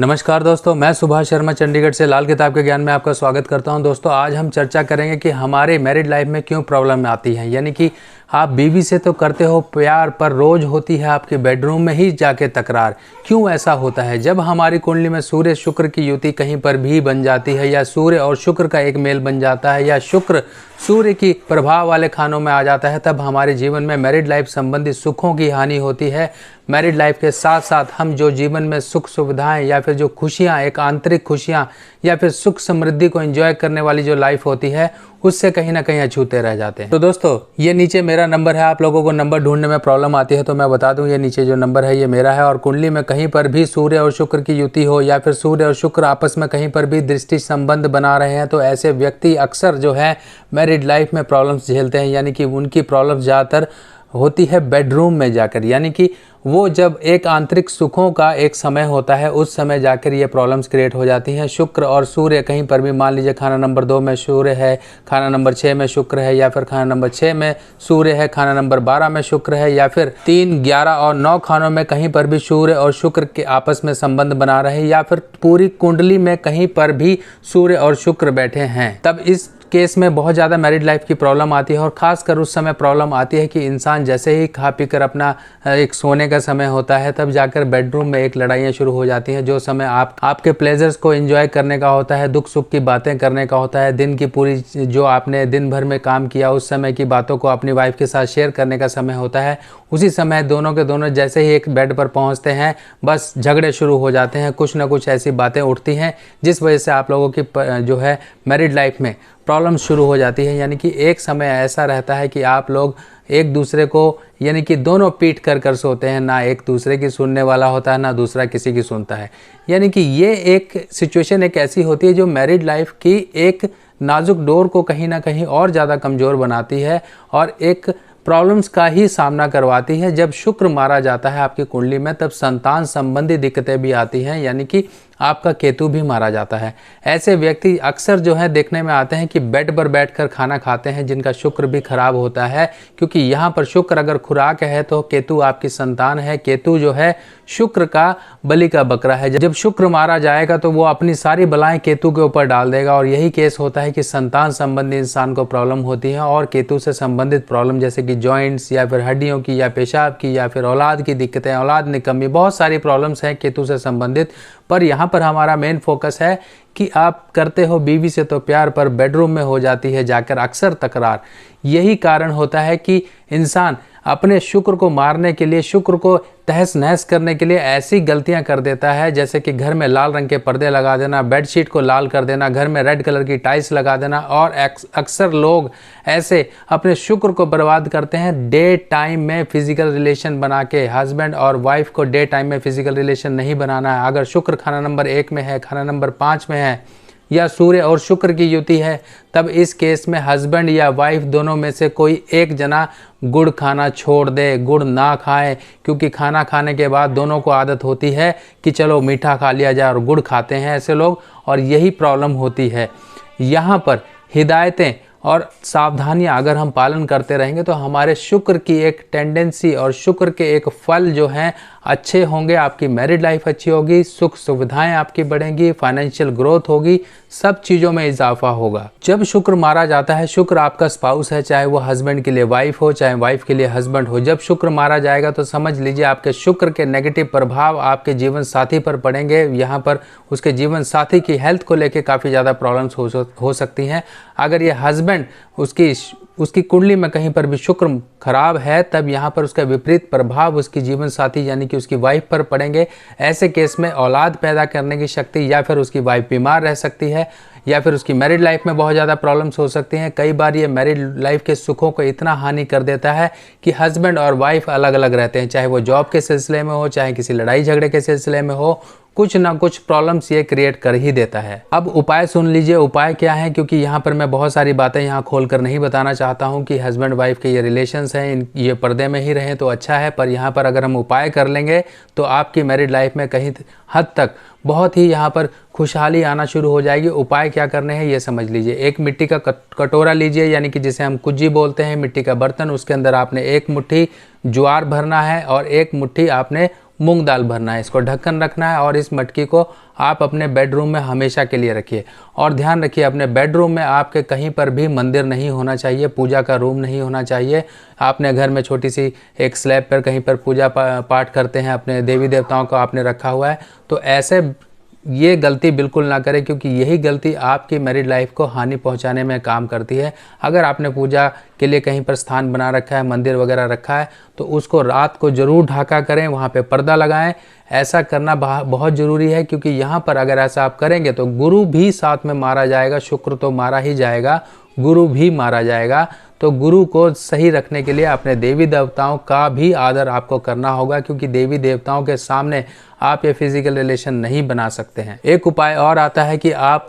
नमस्कार दोस्तों, मैं सुभाष शर्मा चंडीगढ़ से लाल किताब के ज्ञान में आपका स्वागत करता हूं। दोस्तों, आज हम चर्चा करेंगे कि हमारे मैरिड लाइफ में क्यों प्रॉब्लम आती है। यानी कि आप बीवी से तो करते हो प्यार, पर रोज होती है आपके बेडरूम में ही जाके तकरार। क्यों ऐसा होता है? जब हमारी कुंडली में सूर्य शुक्र की युति कहीं पर भी बन जाती है, या सूर्य और शुक्र का एक मेल बन जाता है, या शुक्र सूर्य की प्रभाव वाले खानों में आ जाता है, तब हमारे जीवन में मैरिड लाइफ संबंधी सुखों की हानि होती है। मैरिड लाइफ के साथ साथ हम जो जीवन में सुख सुविधाएं या फिर जो खुशियां, एक आंतरिक खुशियां या फिर सुख समृद्धि को एंजॉय करने वाली जो लाइफ होती है, उससे कहीं ना कहीं अछूते रह जाते हैं। तो दोस्तों, ये नीचे मेरा नंबर है। आप लोगों को नंबर ढूंढने में प्रॉब्लम आती है तो मैं बता दूं, ये नीचे जो नंबर है ये मेरा है। और कुंडली में कहीं पर भी सूर्य और शुक्र की युति हो, या फिर सूर्य और शुक्र आपस में कहीं पर भी दृष्टि संबंध बना रहे हैं, तो ऐसे व्यक्ति अक्सर जो है मैरिड लाइफ में प्रॉब्लम्स झेलते हैं। यानी कि उनकी प्रॉब्लम ज़्यादातर होती है बेडरूम में जाकर। यानी कि वो जब एक आंतरिक सुखों का एक समय होता है, उस समय जाकर ये प्रॉब्लम्स क्रिएट हो जाती हैं। शुक्र और सूर्य कहीं पर भी, मान लीजिए खाना नंबर 2 में सूर्य है, खाना नंबर 6 में शुक्र है, या फिर खाना नंबर 6 में सूर्य है, खाना नंबर 12 में शुक्र है, या फिर 3, 11 और 9 खानों में कहीं पर भी सूर्य और शुक्र के आपस में संबंध बना रहे, या फिर पूरी कुंडली में कहीं पर भी सूर्य और शुक्र बैठे हैं, तब इस केस में बहुत ज़्यादा मैरिड लाइफ की प्रॉब्लम आती है। और ख़ासकर उस समय प्रॉब्लम आती है कि इंसान जैसे ही खा पी कर अपना एक सोने का समय होता है, तब जाकर बेडरूम में एक लड़ाइयाँ शुरू हो जाती हैं। जो समय आपके प्लेजर्स को एंजॉय करने का होता है, दुख सुख की बातें करने का होता है, दिन की पूरी जो आपने दिन भर में काम किया उस समय की बातों को अपनी वाइफ के साथ शेयर करने का समय होता है, उसी समय दोनों के दोनों जैसे ही एक बेड पर पहुँचते हैं, बस झगड़े शुरू हो जाते हैं। कुछ ना कुछ ऐसी बातें उठती हैं जिस वजह से आप लोगों की जो है मैरिड लाइफ में प्रॉब्लम शुरू हो जाती है। यानी कि एक समय ऐसा रहता है कि आप लोग एक दूसरे को, यानी कि दोनों पीट कर सोते हैं, ना एक दूसरे की सुनने वाला होता है, ना दूसरा किसी की सुनता है। यानी कि ये एक सिचुएशन एक ऐसी होती है जो मैरिड लाइफ की एक नाजुक डोर को कहीं ना कहीं और ज़्यादा कमज़ोर बनाती है, और एक प्रॉब्लम्स का ही सामना करवाती है। जब शुक्र मारा जाता है आपकी कुंडली में, तब संतान संबंधी दिक्कतें भी आती हैं। यानी कि आपका केतु भी मारा जाता है। ऐसे व्यक्ति अक्सर जो है देखने में आते हैं कि बेड पर बैठकर खाना खाते हैं, जिनका शुक्र भी खराब होता है। क्योंकि यहाँ पर शुक्र अगर खुराक है तो केतु आपकी संतान है। केतु जो है शुक्र का बलि का बकरा है। जब शुक्र मारा जाएगा तो वो अपनी सारी बलाएं केतु के ऊपर डाल देगा, और यही केस होता है कि संतान संबंधी इंसान को प्रॉब्लम होती है। और केतु से संबंधित प्रॉब्लम जैसे कि जॉइंट्स, या फिर हड्डियों की, या पेशाब की, या फिर औलाद की दिक्कतें, औलाद निकम्मी, बहुत सारी प्रॉब्लम्स हैं केतु से संबंधित। पर यहाँ पर हमारा मेन फोकस है कि आप करते हो बीवी से तो प्यार, पर बेडरूम में हो जाती है जाकर अक्सर तकरार। यही कारण होता है कि इंसान अपने शुक्र को मारने के लिए, शुक्र को तहस नहस करने के लिए ऐसी गलतियां कर देता है, जैसे कि घर में लाल रंग के पर्दे लगा देना, बेडशीट को लाल कर देना, घर में रेड कलर की टाइल्स लगा देना। और अक्सर लोग ऐसे अपने शुक्र को बर्बाद करते हैं डे टाइम में फिजिकल रिलेशन बना के। हस्बैंड और वाइफ को डे टाइम में फिजिकल रिलेशन नहीं बनाना है। अगर शुक्र खाना नंबर 1 में है, खाना नंबर 5 में है, या सूर्य और शुक्र की युति है, तब इस केस में हस्बैंड या वाइफ दोनों में से कोई एक जना गुड़ खाना छोड़ दे, गुड़ ना खाए। क्योंकि खाना खाने के बाद दोनों को आदत होती है कि चलो मीठा खा लिया जाए, और गुड़ खाते हैं ऐसे लोग, और यही प्रॉब्लम होती है। यहाँ पर हिदायतें और सावधानियां अगर हम पालन करते रहेंगे तो हमारे शुक्र की एक टेंडेंसी और शुक्र के एक फल जो हैं अच्छे होंगे। आपकी मैरिड लाइफ अच्छी होगी, सुख सुविधाएं आपकी बढ़ेंगी, फाइनेंशियल ग्रोथ होगी, सब चीज़ों में इजाफा होगा। जब शुक्र मारा जाता है, शुक्र आपका स्पाउस है, चाहे वो हस्बैंड के लिए वाइफ हो, चाहे वाइफ के लिए हस्बैंड हो। जब शुक्र मारा जाएगा तो समझ लीजिए आपके शुक्र के नेगेटिव प्रभाव आपके जीवन साथी पर पड़ेंगे। यहाँ पर उसके जीवन साथी की हेल्थ को लेकर काफ़ी ज़्यादा प्रॉब्लम्स हो सकती हैं। अगर ये हस्बैंड उसकी कुंडली में कहीं पर भी शुक्र खराब है, तब यहाँ पर उसका विपरीत प्रभाव उसकी जीवन साथी यानी कि उसकी वाइफ पर पड़ेंगे। ऐसे केस में औलाद पैदा करने की शक्ति, या फिर उसकी वाइफ बीमार रह सकती है, या फिर उसकी मैरिड लाइफ में बहुत ज़्यादा प्रॉब्लम्स हो सकती हैं। कई बार ये मैरिड लाइफ के सुखों को इतना हानि कर देता है कि हस्बैंड और वाइफ अलग अलग रहते हैं, चाहे वो जॉब के सिलसिले में हो, चाहे किसी लड़ाई झगड़े के सिलसिले में हो, कुछ ना कुछ प्रॉब्लम्स ये क्रिएट कर ही देता है। अब उपाय सुन लीजिए, उपाय क्या है, क्योंकि यहाँ पर मैं बहुत सारी बातें यहाँ खोल कर नहीं बताना चाहता हूँ कि हस्बैंड वाइफ के ये रिलेशंस हैं, ये पर्दे में ही रहें तो अच्छा है। पर यहाँ पर अगर हम उपाय कर लेंगे तो आपकी मैरिड लाइफ में कहीं हद तक बहुत ही यहाँ पर खुशहाली आना शुरू हो जाएगी। उपाय क्या करने हैं ये समझ लीजिए। एक मिट्टी का कटोरा लीजिए, यानी कि जिसे हम कुज्जी बोलते हैं, मिट्टी का बर्तन। उसके अंदर आपने 1 मुट्ठी ज्वार भरना है और 1 मुट्ठी आपने मूंग दाल भरना है। इसको ढक्कन रखना है और इस मटकी को आप अपने बेडरूम में हमेशा के लिए रखिए। और ध्यान रखिए, अपने बेडरूम में आपके कहीं पर भी मंदिर नहीं होना चाहिए, पूजा का रूम नहीं होना चाहिए। आपने घर में छोटी सी एक स्लैब पर कहीं पर पूजा पाठ करते हैं, अपने देवी देवताओं को आपने रखा हुआ है, तो ऐसे ये गलती बिल्कुल ना करें, क्योंकि यही गलती आपकी मैरिड लाइफ को हानि पहुंचाने में काम करती है। अगर आपने पूजा के लिए कहीं पर स्थान बना रखा है, मंदिर वगैरह रखा है, तो उसको रात को ज़रूर ढका करें, वहाँ पे पर्दा लगाएं। ऐसा करना बहुत ज़रूरी है, क्योंकि यहाँ पर अगर ऐसा आप करेंगे तो गुरु भी साथ में मारा जाएगा। शुक्र तो मारा ही जाएगा, गुरु भी मारा जाएगा। तो गुरु को सही रखने के लिए अपने देवी देवताओं का भी आदर आपको करना होगा, क्योंकि देवी देवताओं के सामने आप ये फिजिकल रिलेशन नहीं बना सकते हैं। एक उपाय और आता है कि आप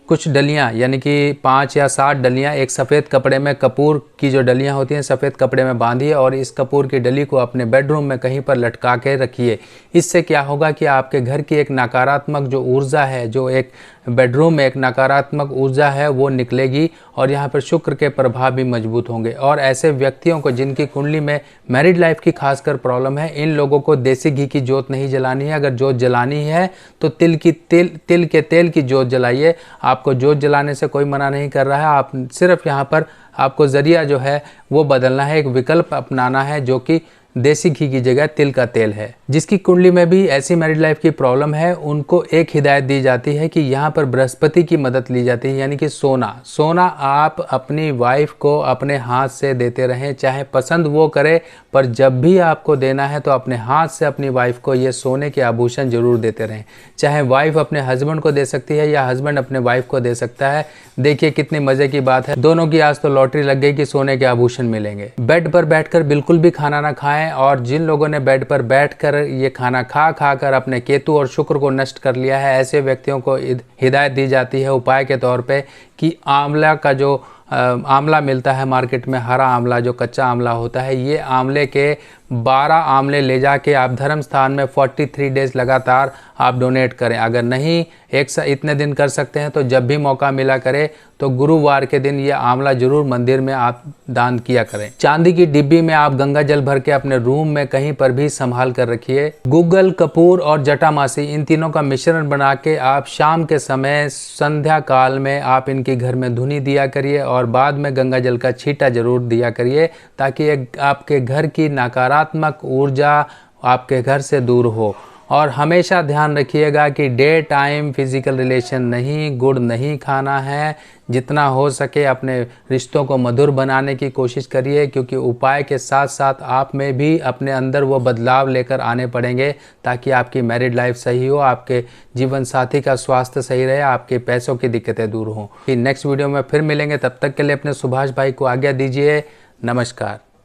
कुछ डलियां, यानी कि 5 या 7 डलियां एक सफ़ेद कपड़े में, कपूर की जो डलियां होती हैं सफ़ेद कपड़े में बांधिए और इस कपूर की डली को अपने बेडरूम में कहीं पर लटका के रखिए। इससे क्या होगा कि आपके घर की एक नकारात्मक जो ऊर्जा है, जो एक बेडरूम में एक नकारात्मक ऊर्जा है, वो निकलेगी और यहाँ पर शुक्र के प्रभाव भी मजबूत होंगे। और ऐसे व्यक्तियों को जिनकी कुंडली में मैरिड लाइफ की खासकर प्रॉब्लम है, इन लोगों को देसी घी की जोत नहीं जलानी है। अगर जोत जलानी है तो तिल के तेल की जोत जलाइए। आपको जोत जलाने से कोई मना नहीं कर रहा है, आप सिर्फ यहाँ पर आपको ज़रिया जो है वो बदलना है, एक विकल्प अपनाना है जो कि देसी घी की जगह तिल का तेल है। जिसकी कुंडली में भी ऐसी मैरिड लाइफ की प्रॉब्लम है, उनको एक हिदायत दी जाती है कि यहाँ पर बृहस्पति की मदद ली जाती है, यानी कि सोना आप अपनी वाइफ को अपने हाथ से देते रहें, चाहे पसंद वो करे, पर जब भी आपको देना है तो अपने हाथ से अपनी वाइफ को ये सोने के आभूषण जरूर देते रहें। चाहे वाइफ अपने हस्बैंड को दे सकती है या हस्बैंड अपने वाइफ को दे सकता है। देखिए कितनी मजे की बात है, दोनों की आज तो लॉटरी लग गई कि सोने के आभूषण मिलेंगे। बेड पर बैठकर बिल्कुल भी खाना ना खाएं, और जिन लोगों ने बेड पर बैठकर ये खाना खा कर अपने केतु और शुक्र को नष्ट कर लिया है, ऐसे व्यक्तियों को हिदायत दी जाती है उपाय के तौर पे कि आंवला का जो आंवला मिलता है मार्केट में, हरा आंवला जो कच्चा आंवला होता है, ये आंवले के 12 आंवले ले जाके आप धर्म स्थान में 43 डेज लगातार आप डोनेट करें। अगर नहीं इतने दिन कर सकते हैं तो जब भी मौका मिला करें तो गुरुवार के दिन ये आंवला जरूर मंदिर में आप दान किया करें। चांदी की डिब्बी में आप गंगा जल भर के अपने रूम में कहीं पर भी संभाल कर रखिए। गूगल, कपूर और जटामासी, इन तीनों का मिश्रण बना के आप शाम के समय संध्या काल में आप इनकी घर में धुनी दिया करिए और बाद में गंगा जल का छींटा जरूर दिया करिए, ताकि आपके घर की नकारात्मक ऊर्जा आपके घर से दूर हो। और हमेशा ध्यान रखिएगा कि डे टाइम फिजिकल रिलेशन नहीं, गुड़ नहीं खाना है। जितना हो सके अपने रिश्तों को मधुर बनाने की कोशिश करिए, क्योंकि उपाय के साथ साथ आप में भी अपने अंदर वो बदलाव लेकर आने पड़ेंगे, ताकि आपकी मैरिड लाइफ सही हो, आपके जीवन साथी का स्वास्थ्य सही रहे, आपके पैसों की दिक्कतें दूर हों। फिर नेक्स्ट वीडियो में फिर मिलेंगे, तब तक के लिए अपने सुभाष भाई को आज्ञा दीजिए। नमस्कार।